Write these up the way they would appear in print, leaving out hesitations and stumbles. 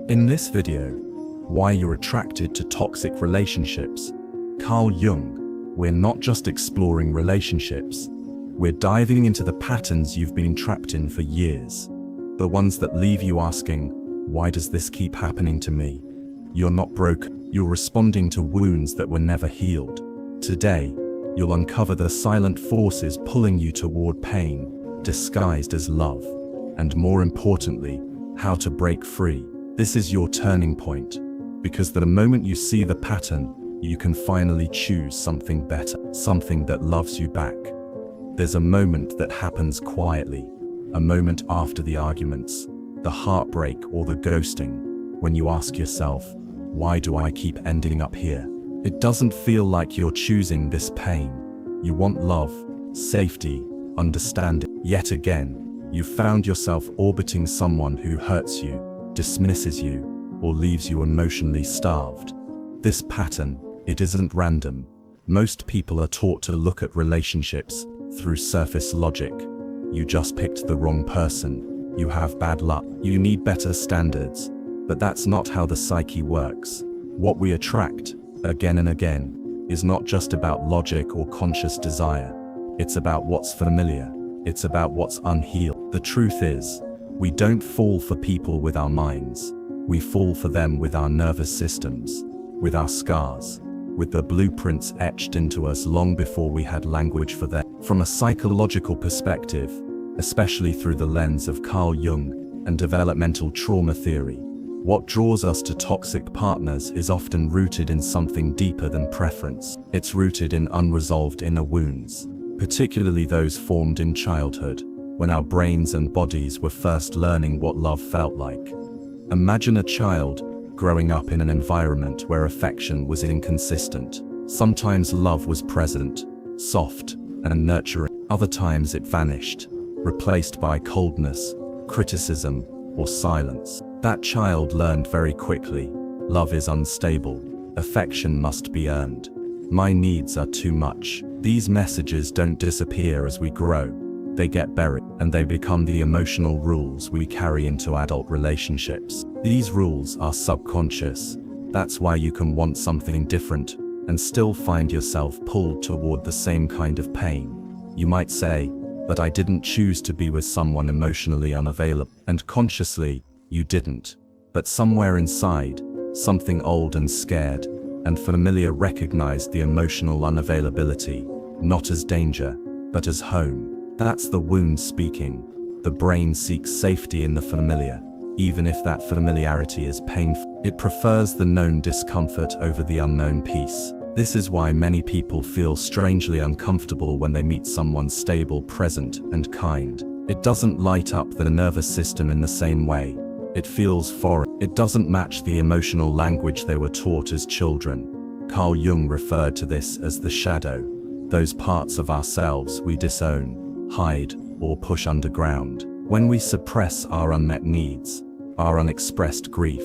In this video, why you're attracted to toxic relationships, Carl Jung, we're not just exploring relationships, we're diving into the patterns you've been trapped in for years. The ones that leave you asking, why does this keep happening to me? You're not broken, you're responding to wounds that were never healed. Today, you'll uncover the silent forces pulling you toward pain, disguised as love, and more importantly, how to break free. This is your turning point, because the moment you see the pattern, you can finally choose something better, something that loves you back. There's a moment that happens quietly, a moment after the arguments, the heartbreak or the ghosting, when you ask yourself, why do I keep ending up here? It doesn't feel like you're choosing this pain. You want love, safety, understanding. Yet again, you found yourself orbiting someone who hurts you, dismisses you, or leaves you emotionally starved. This pattern, it isn't random. Most people are taught to look at relationships through surface logic. You just picked the wrong person. You have bad luck. You need better standards. But that's not how the psyche works. What we attract, again and again, is not just about logic or conscious desire. It's about what's familiar. It's about what's unhealed. The truth is, we don't fall for people with our minds. We fall for them with our nervous systems, with our scars, with the blueprints etched into us long before we had language for them. From a psychological perspective, especially through the lens of Carl Jung and developmental trauma theory, what draws us to toxic partners is often rooted in something deeper than preference. It's rooted in unresolved inner wounds, particularly those formed in childhood, when our brains and bodies were first learning what love felt like. Imagine a child growing up in an environment where affection was inconsistent. Sometimes love was present, soft, and nurturing. Other times it vanished, replaced by coldness, criticism, or silence. That child learned very quickly, love is unstable, affection must be earned. My needs are too much. These messages don't disappear as we grow. They get buried, and they become the emotional rules we carry into adult relationships. These rules are subconscious. That's why you can want something different and still find yourself pulled toward the same kind of pain. You might say, but I didn't choose to be with someone emotionally unavailable. And consciously, you didn't. But somewhere inside, something old and scared and familiar recognized the emotional unavailability, not as danger, but as home. That's the wound speaking. The brain seeks safety in the familiar, even if that familiarity is painful. It prefers the known discomfort over the unknown peace. This is why many people feel strangely uncomfortable when they meet someone stable, present, and kind. It doesn't light up the nervous system in the same way. It feels foreign. It doesn't match the emotional language they were taught as children. Carl Jung referred to this as the shadow, those parts of ourselves we disown, hide, or push underground. When we suppress our unmet needs, our unexpressed grief,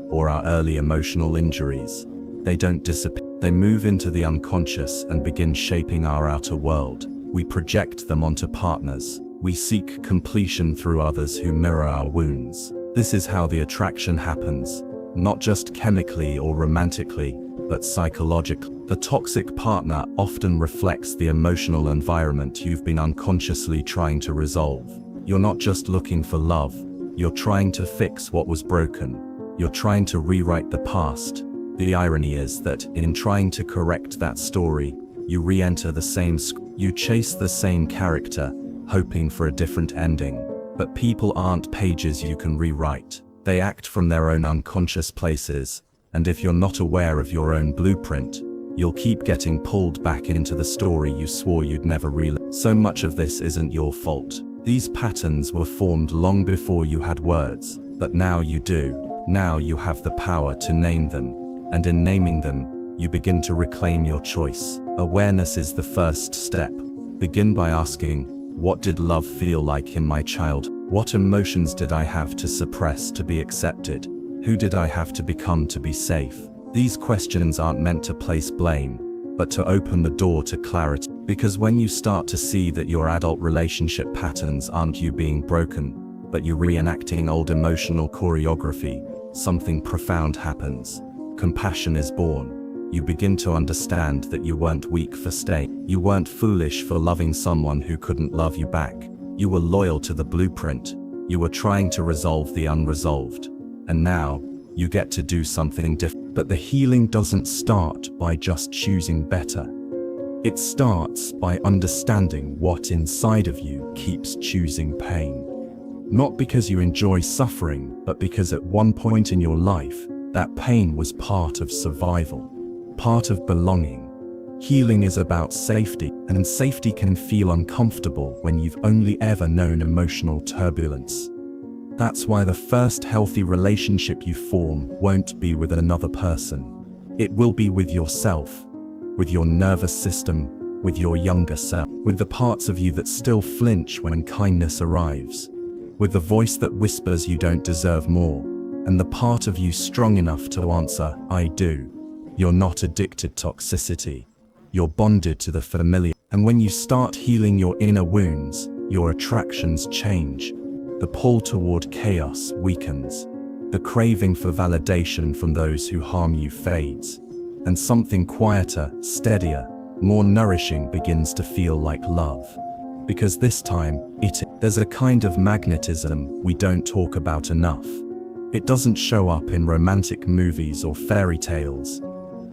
or our early emotional injuries, they don't disappear. They move into the unconscious and begin shaping our outer world. We project them onto partners. We seek completion through others who mirror our wounds. This is how the attraction happens, not just chemically or romantically, but psychologically. The toxic partner often reflects the emotional environment you've been unconsciously trying to resolve. You're not just looking for love, you're trying to fix what was broken. You're trying to rewrite the past. The irony is that in trying to correct that story, you re-enter the same you chase the same character, hoping for a different ending. But people aren't pages you can rewrite. They act from their own unconscious places, and if you're not aware of your own blueprint, you'll keep getting pulled back into the story you swore you'd never relive. So much of this isn't your fault. These patterns were formed long before you had words, but now you do. Now you have the power to name them, and in naming them, you begin to reclaim your choice. Awareness is the first step. Begin by asking, what did love feel like in my childhood? What emotions did I have to suppress to be accepted? Who did I have to become to be safe? These questions aren't meant to place blame, but to open the door to clarity. Because when you start to see that your adult relationship patterns aren't you being broken, but you reenacting old emotional choreography, something profound happens. Compassion is born. You begin to understand that you weren't weak for staying. You weren't foolish for loving someone who couldn't love you back. You were loyal to the blueprint. You were trying to resolve the unresolved. And now, you get to do something different. But the healing doesn't start by just choosing better. It starts by understanding what inside of you keeps choosing pain. Not because you enjoy suffering, but because at one point in your life, that pain was part of survival, part of belonging. Healing is about safety, and safety can feel uncomfortable when you've only ever known emotional turbulence. That's why the first healthy relationship you form won't be with another person. It will be with yourself, with your nervous system, with your younger self, with the parts of you that still flinch when kindness arrives, with the voice that whispers you don't deserve more, and the part of you strong enough to answer, I do. You're not addicted to toxicity. You're bonded to the familiar. And when you start healing your inner wounds, your attractions change. The pull toward chaos weakens. The craving for validation from those who harm you fades. And something quieter, steadier, more nourishing begins to feel like love. Because this time, there's a kind of magnetism we don't talk about enough. It doesn't show up in romantic movies or fairy tales.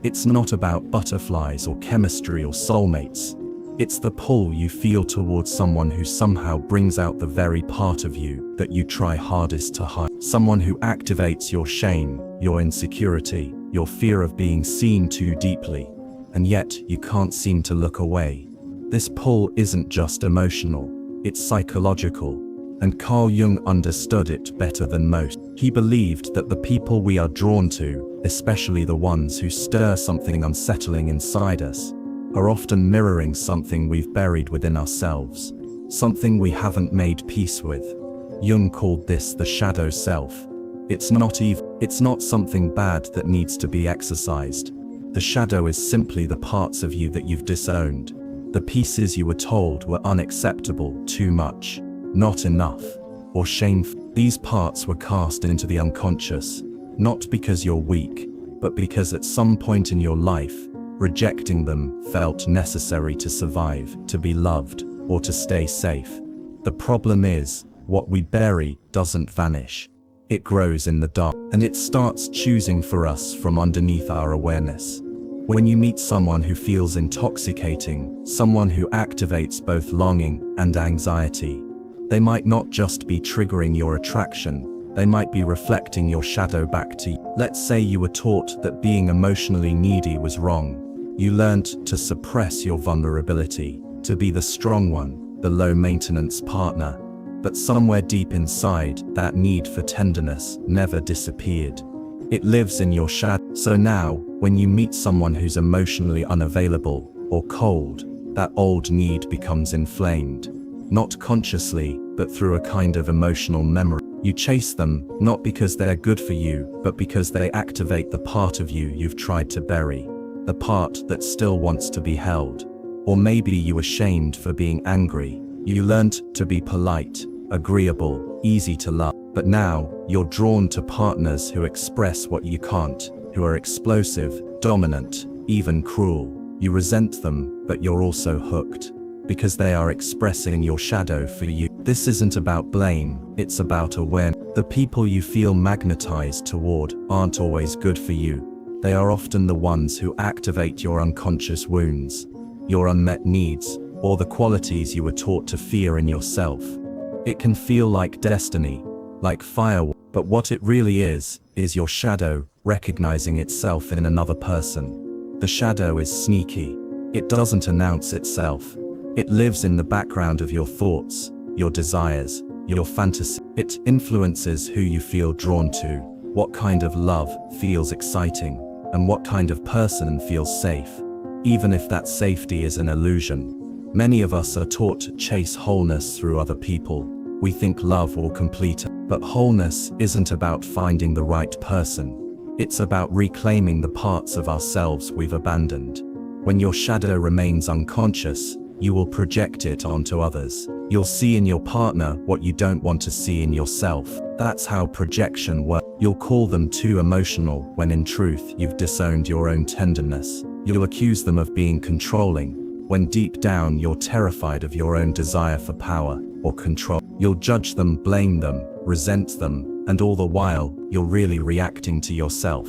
It's not about butterflies or chemistry or soulmates. It's the pull you feel towards someone who somehow brings out the very part of you that you try hardest to hide. Someone who activates your shame, your insecurity, your fear of being seen too deeply. And yet you can't seem to look away. This pull isn't just emotional, it's psychological. And Carl Jung understood it better than most. He believed that the people we are drawn to, especially the ones who stir something unsettling inside us, are often mirroring something we've buried within ourselves, something we haven't made peace with. Jung called this the shadow self. It's not evil, it's not something bad that needs to be exorcised. The shadow is simply the parts of you that you've disowned, the pieces you were told were unacceptable, too much, not enough, or shameful. These parts were cast into the unconscious, not because you're weak, but because at some point in your life, rejecting them felt necessary to survive, to be loved, or to stay safe. The problem is, what we bury doesn't vanish. It grows in the dark, and it starts choosing for us from underneath our awareness. When you meet someone who feels intoxicating, someone who activates both longing and anxiety, they might not just be triggering your attraction, they might be reflecting your shadow back to you. Let's say you were taught that being emotionally needy was wrong. You learned to suppress your vulnerability, to be the strong one, the low-maintenance partner. But somewhere deep inside, that need for tenderness never disappeared. It lives in your shadow. So now, when you meet someone who's emotionally unavailable or cold, that old need becomes inflamed. Not consciously, but through a kind of emotional memory. You chase them, not because they're good for you, but because they activate the part of you you've tried to bury. The part that still wants to be held. Or maybe you were shamed for being angry. You learned to be polite, agreeable, easy to love. But now, you're drawn to partners who express what you can't, who are explosive, dominant, even cruel. You resent them, but you're also hooked. Because they are expressing your shadow for you. This isn't about blame, it's about awareness. The people you feel magnetized toward aren't always good for you. They are often the ones who activate your unconscious wounds, your unmet needs, or the qualities you were taught to fear in yourself. It can feel like destiny, like fire, but what it really is your shadow recognizing itself in another person. The shadow is sneaky. It doesn't announce itself. It lives in the background of your thoughts, your desires, your fantasy. It influences who you feel drawn to, what kind of love feels exciting, and what kind of person feels safe, even if that safety is an illusion. Many of us are taught to chase wholeness through other people. We think love will complete us. But wholeness isn't about finding the right person. It's about reclaiming the parts of ourselves we've abandoned. When your shadow remains unconscious, you will project it onto others. You'll see in your partner what you don't want to see in yourself. That's how projection works. You'll call them too emotional when in truth you've disowned your own tenderness. You'll accuse them of being controlling when deep down you're terrified of your own desire for power or control. You'll judge them, blame them, resent them, and all the while you're really reacting to yourself.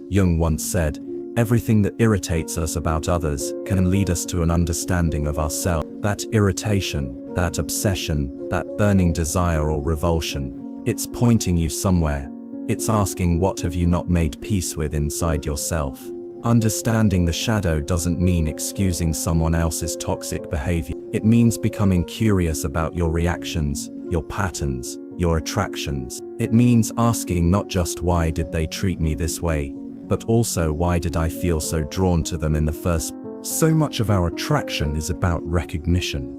Jung once said, "Everything that irritates us about others can lead us to an understanding of ourselves." That irritation, that obsession, that burning desire or revulsion, it's pointing you somewhere. It's asking, what have you not made peace with inside yourself? Understanding the shadow doesn't mean excusing someone else's toxic behavior. It means becoming curious about your reactions, your patterns, your attractions. It means asking not just why did they treat me this way, but also why did I feel so drawn to them in the first place. So much of our attraction is about recognition.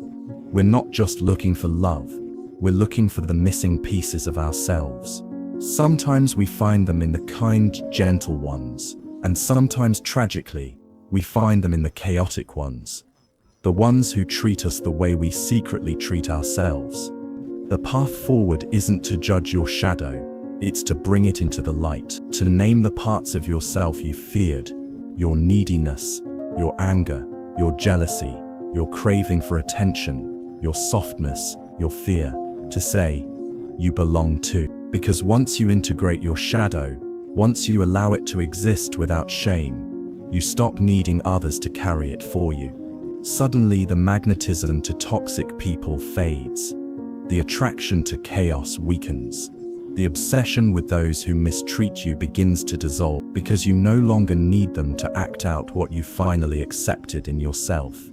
We're not just looking for love, we're looking for the missing pieces of ourselves. Sometimes we find them in the kind, gentle ones, and sometimes tragically, we find them in the chaotic ones. The ones who treat us the way we secretly treat ourselves. The path forward isn't to judge your shadow, it's to bring it into the light, to name the parts of yourself you feared, your neediness, your anger, your jealousy, your craving for attention, your softness, your fear, to say, you belong too. Because once you integrate your shadow, once you allow it to exist without shame, you stop needing others to carry it for you. Suddenly the magnetism to toxic people fades. The attraction to chaos weakens. The obsession with those who mistreat you begins to dissolve because you no longer need them to act out what you finally accepted in yourself.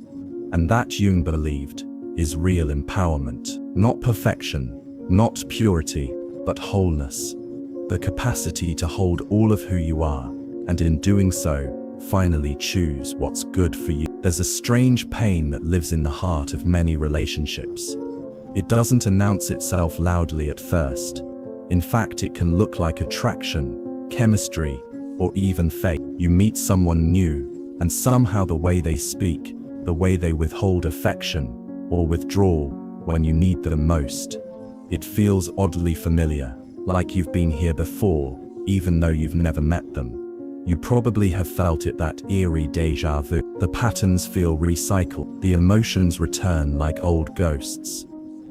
And that, Jung believed, is real empowerment. Not perfection, not purity, but wholeness. The capacity to hold all of who you are, and in doing so, finally choose what's good for you. There's a strange pain that lives in the heart of many relationships. It doesn't announce itself loudly at first. In fact, it can look like attraction, chemistry, or even fate. You meet someone new, and somehow the way they speak, the way they withhold affection, or withdraw when you need them most, it feels oddly familiar, like you've been here before, even though you've never met them. You probably have felt it, that eerie déjà vu. The patterns feel recycled, the emotions return like old ghosts.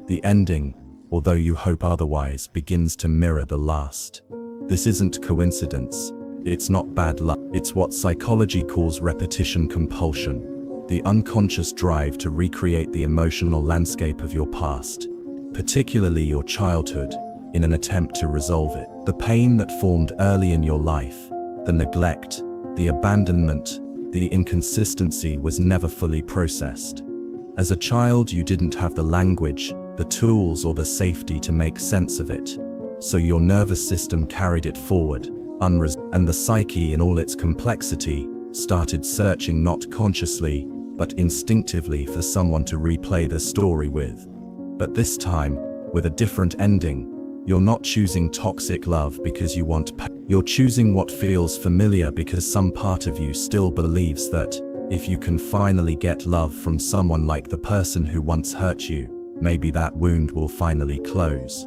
The ending, although you hope otherwise, begins to mirror the last. This isn't coincidence, it's not bad luck, it's what psychology calls repetition compulsion, the unconscious drive to recreate the emotional landscape of your past, particularly your childhood, in an attempt to resolve it. The pain that formed early in your life, the neglect, the abandonment, the inconsistency was never fully processed. As a child, you didn't have the language, the tools, or the safety to make sense of it, so your nervous system carried it forward, and the psyche in all its complexity started searching not consciously, but instinctively for someone to replay the story with. But this time, with a different ending. You're not choosing toxic love because you want pain. You're choosing what feels familiar because some part of you still believes that, if you can finally get love from someone like the person who once hurt you, maybe that wound will finally close.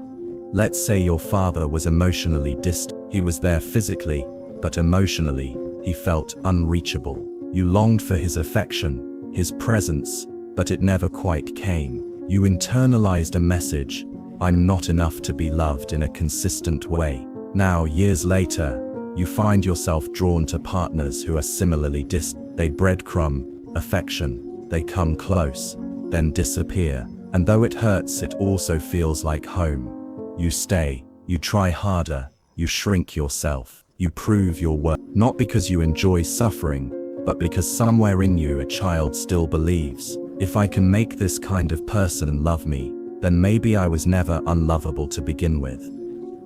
Let's say your father was emotionally distant. He was there physically, but emotionally, he felt unreachable. You longed for his affection, his presence, but it never quite came. You internalized a message, I'm not enough to be loved in a consistent way. Now, years later, you find yourself drawn to partners who are similarly distant. They breadcrumb affection, they come close, then disappear. And though it hurts, it also feels like home. You stay, you try harder, you shrink yourself, you prove your worth. Not because you enjoy suffering, but because somewhere in you a child still believes, if I can make this kind of person love me, then maybe I was never unlovable to begin with.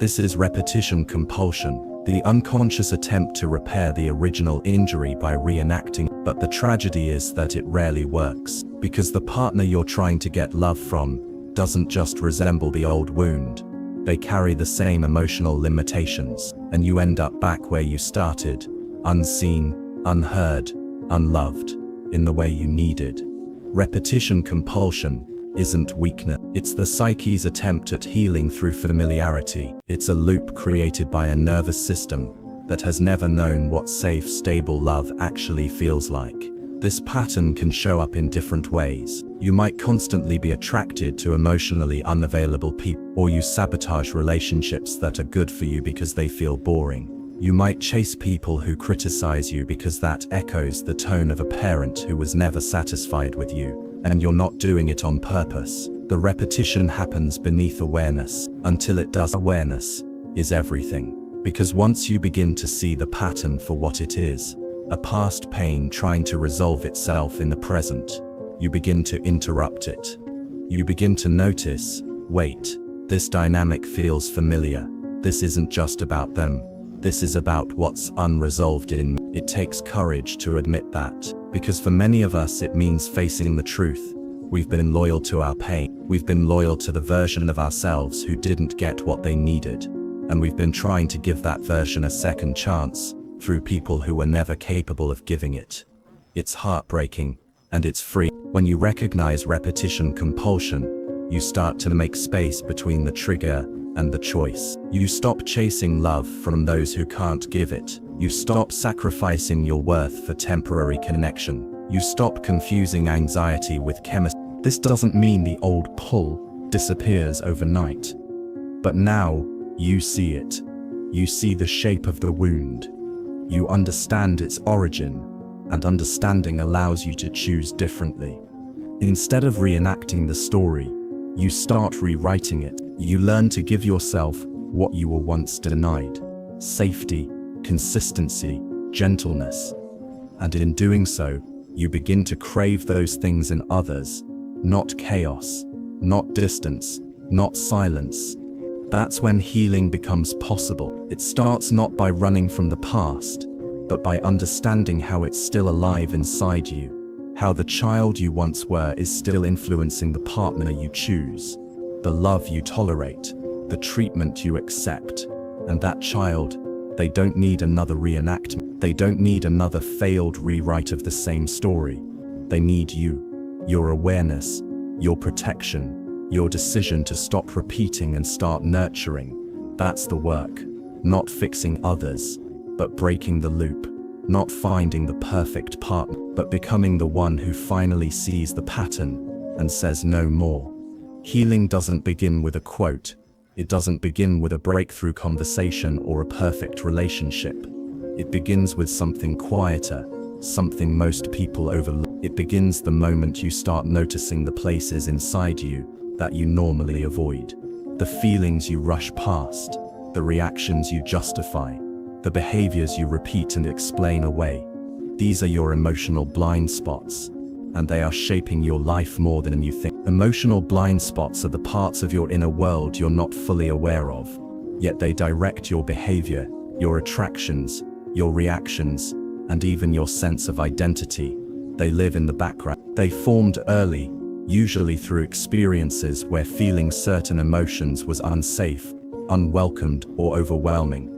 This is repetition compulsion, the unconscious attempt to repair the original injury by reenacting. But the tragedy is that it rarely works, because the partner you're trying to get love from doesn't just resemble the old wound. They carry the same emotional limitations, and you end up back where you started, unseen, unheard, unloved, in the way you needed. Repetition compulsion, isn't weakness. It's the psyche's attempt at healing through familiarity. It's a loop created by a nervous system that has never known what safe, stable love actually feels like. This pattern can show up in different ways. You might constantly be attracted to emotionally unavailable people, or you sabotage relationships that are good for you because they feel boring. You might chase people who criticize you because that echoes the tone of a parent who was never satisfied with you, and you're not doing it on purpose. The repetition happens beneath awareness. Until it does, awareness is everything. Because once you begin to see the pattern for what it is, a past pain trying to resolve itself in the present, you begin to interrupt it. You begin to notice, wait, this dynamic feels familiar. This isn't just about them. This is about what's unresolved in me. It takes courage to admit that, because for many of us it means facing the truth. We've been loyal to our pain. We've been loyal to the version of ourselves who didn't get what they needed. And we've been trying to give that version a second chance through people who were never capable of giving it. It's heartbreaking, and it's free. When you recognize repetition compulsion, you start to make space between the trigger and the choice. You stop chasing love from those who can't give it. You stop sacrificing your worth for temporary connection. You stop confusing anxiety with chemistry. This doesn't mean the old pull disappears overnight. But now, you see it. You see the shape of the wound. You understand its origin, and understanding allows you to choose differently. Instead of reenacting the story, you start rewriting it. You learn to give yourself what you were once denied: safety, consistency, gentleness. And in doing so, you begin to crave those things in others, not chaos, not distance, not silence. That's when healing becomes possible. It starts not by running from the past, but by understanding how it's still alive inside you. How the child you once were is still influencing the partner you choose, the love you tolerate, the treatment you accept. And that child, they don't need another reenactment. They don't need another failed rewrite of the same story. They need you, your awareness, your protection, your decision to stop repeating and start nurturing. That's the work. Not fixing others, but breaking the loop. Not finding the perfect partner, but becoming the one who finally sees the pattern and says no more. Healing doesn't begin with a quote. It doesn't begin with a breakthrough conversation or a perfect relationship. It begins with something quieter, something most people overlook. It begins the moment you start noticing the places inside you that you normally avoid. The feelings you rush past, the reactions you justify, the behaviors you repeat and explain away. These are your emotional blind spots, and they are shaping your life more than you think. Emotional blind spots are the parts of your inner world you're not fully aware of, yet they direct your behavior, your attractions, your reactions, and even your sense of identity. They live in the background. They formed early, usually through experiences where feeling certain emotions was unsafe, unwelcomed, or overwhelming.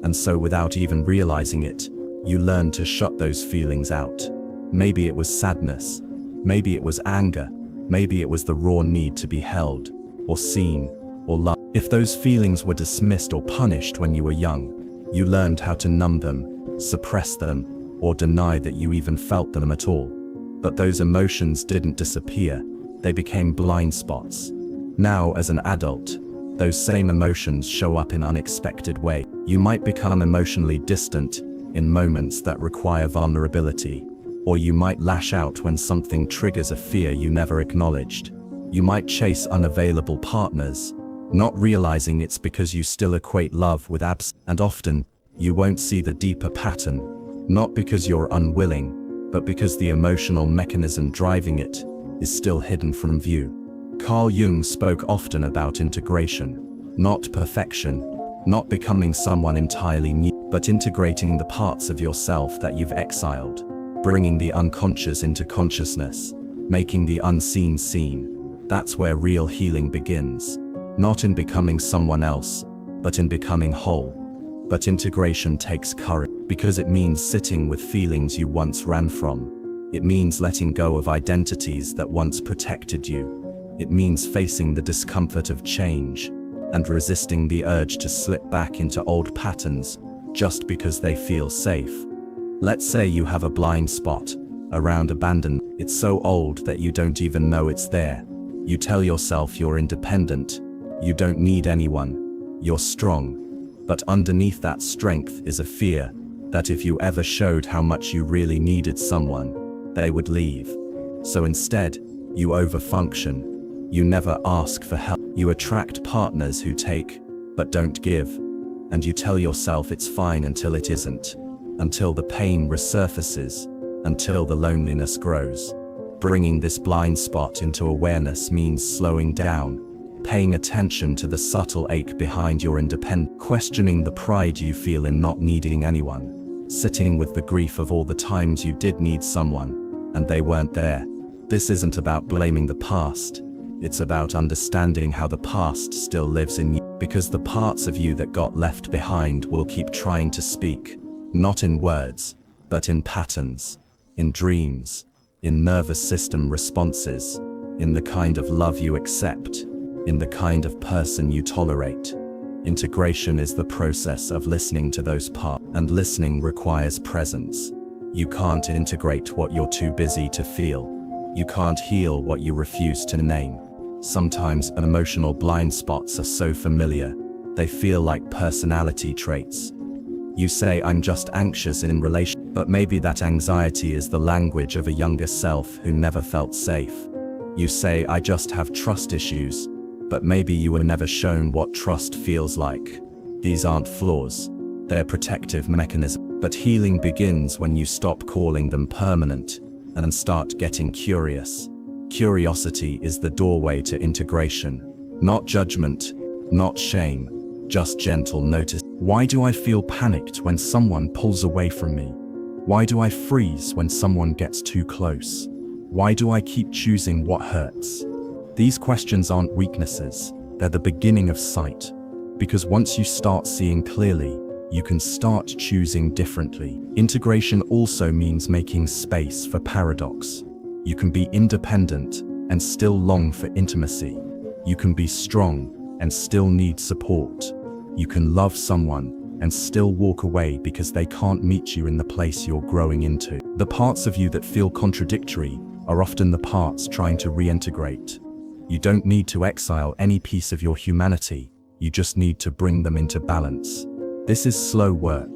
And so without even realizing it, you learn to shut those feelings out. Maybe it was sadness, maybe it was anger, maybe it was the raw need to be held, or seen, or loved. If those feelings were dismissed or punished when you were young, you learned how to numb them, suppress them, or deny that you even felt them at all. But those emotions didn't disappear, they became blind spots. Now, as an adult, those same emotions show up in unexpected ways. You might become emotionally distant in moments that require vulnerability, or you might lash out when something triggers a fear you never acknowledged. You might chase unavailable partners, not realizing it's because you still equate love with absence. And often, you won't see the deeper pattern, not because you're unwilling, but because the emotional mechanism driving it is still hidden from view. Carl Jung spoke often about integration, not perfection, not becoming someone entirely new, but integrating the parts of yourself that you've exiled, bringing the unconscious into consciousness, making the unseen seen. That's where real healing begins, not in becoming someone else, but in becoming whole. But integration takes courage, because it means sitting with feelings you once ran from. It means letting go of identities that once protected you. It means facing the discomfort of change and resisting the urge to slip back into old patterns just because they feel safe. Let's say you have a blind spot around abandonment. It's so old that you don't even know it's there. You tell yourself you're independent, you don't need anyone, you're strong. But underneath that strength is a fear that if you ever showed how much you really needed someone, they would leave. So instead, you overfunction. You never ask for help. You attract partners who take, but don't give. And you tell yourself it's fine until it isn't. Until the pain resurfaces. Until the loneliness grows. Bringing this blind spot into awareness means slowing down, paying attention to the subtle ache behind your independence, questioning the pride you feel in not needing anyone, sitting with the grief of all the times you did need someone, and they weren't there. This isn't about blaming the past. It's about understanding how the past still lives in you, because the parts of you that got left behind will keep trying to speak, not in words, but in patterns, in dreams, in nervous system responses, in the kind of love you accept, in the kind of person you tolerate. Integration is the process of listening to those parts, and listening requires presence. You can't integrate what you're too busy to feel. You can't heal what you refuse to name. Sometimes emotional blind spots are so familiar, they feel like personality traits. You say, I'm just anxious in relation, but maybe that anxiety is the language of a younger self who never felt safe. You say, I just have trust issues, but maybe you were never shown what trust feels like. These aren't flaws, they're protective mechanisms. But healing begins when you stop calling them permanent and start getting curious. Curiosity is the doorway to integration. Not judgment, not shame, just gentle notice. Why do I feel panicked when someone pulls away from me? Why do I freeze when someone gets too close? Why do I keep choosing what hurts? These questions aren't weaknesses, they're the beginning of sight. Because once you start seeing clearly, you can start choosing differently. Integration also means making space for paradox. You can be independent and still long for intimacy. You can be strong and still need support. You can love someone and still walk away because they can't meet you in the place you're growing into. The parts of you that feel contradictory are often the parts trying to reintegrate. You don't need to exile any piece of your humanity, you just need to bring them into balance. This is slow work.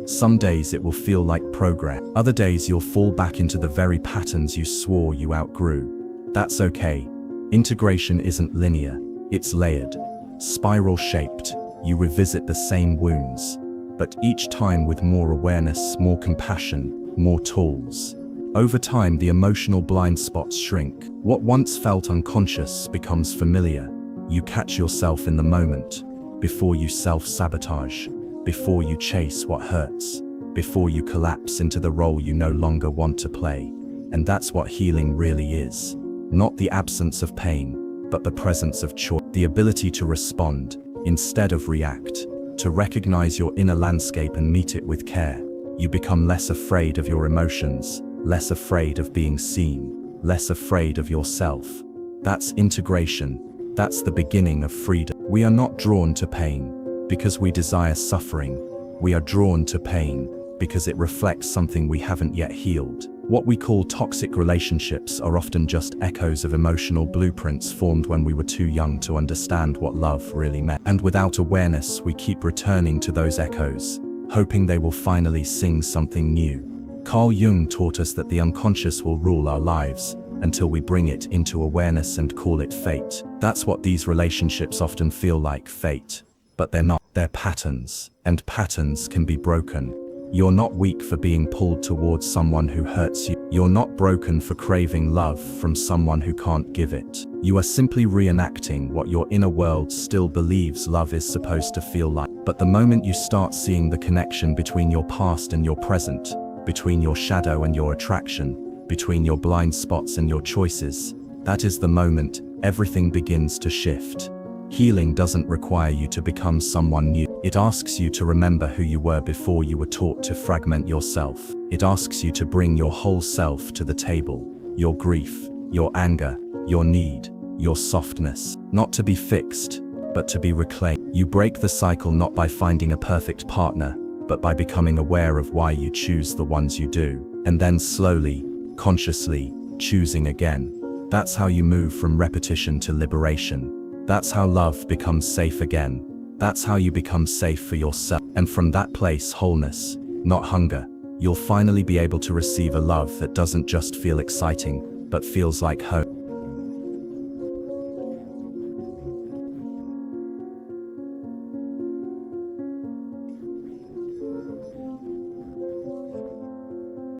Some days it will feel like progress. Other days you'll fall back into the very patterns you swore you outgrew. That's okay. Integration isn't linear, it's layered, spiral-shaped. You revisit the same wounds, but each time with more awareness, more compassion, more tools. Over time, the emotional blind spots shrink. What once felt unconscious becomes familiar. You catch yourself in the moment, before you self-sabotage, before you chase what hurts, before you collapse into the role you no longer want to play. And that's what healing really is. Not the absence of pain, but the presence of choice. The ability to respond, instead of react, to recognize your inner landscape and meet it with care. You become less afraid of your emotions, less afraid of being seen, less afraid of yourself. That's integration. That's the beginning of freedom. We are not drawn to pain because we desire suffering. We are drawn to pain because it reflects something we haven't yet healed. What we call toxic relationships are often just echoes of emotional blueprints formed when we were too young to understand what love really meant. And without awareness, we keep returning to those echoes, hoping they will finally sing something new. Carl Jung taught us that the unconscious will rule our lives until we bring it into awareness and call it fate. That's what these relationships often feel like, fate. But they're not. They're patterns, and patterns can be broken. You're not weak for being pulled towards someone who hurts you. You're not broken for craving love from someone who can't give it. You are simply reenacting what your inner world still believes love is supposed to feel like. But the moment you start seeing the connection between your past and your present, between your shadow and your attraction, between your blind spots and your choices, that is the moment everything begins to shift. Healing doesn't require you to become someone new. It asks you to remember who you were before you were taught to fragment yourself. It asks you to bring your whole self to the table. Your grief, your anger, your need, your softness, not to be fixed, but to be reclaimed. You break the cycle not by finding a perfect partner, but by becoming aware of why you choose the ones you do, and then slowly, consciously, choosing again. That's how you move from repetition to liberation. That's how love becomes safe again. That's how you become safe for yourself. And from that place, wholeness, not hunger, you'll finally be able to receive a love that doesn't just feel exciting, but feels like home.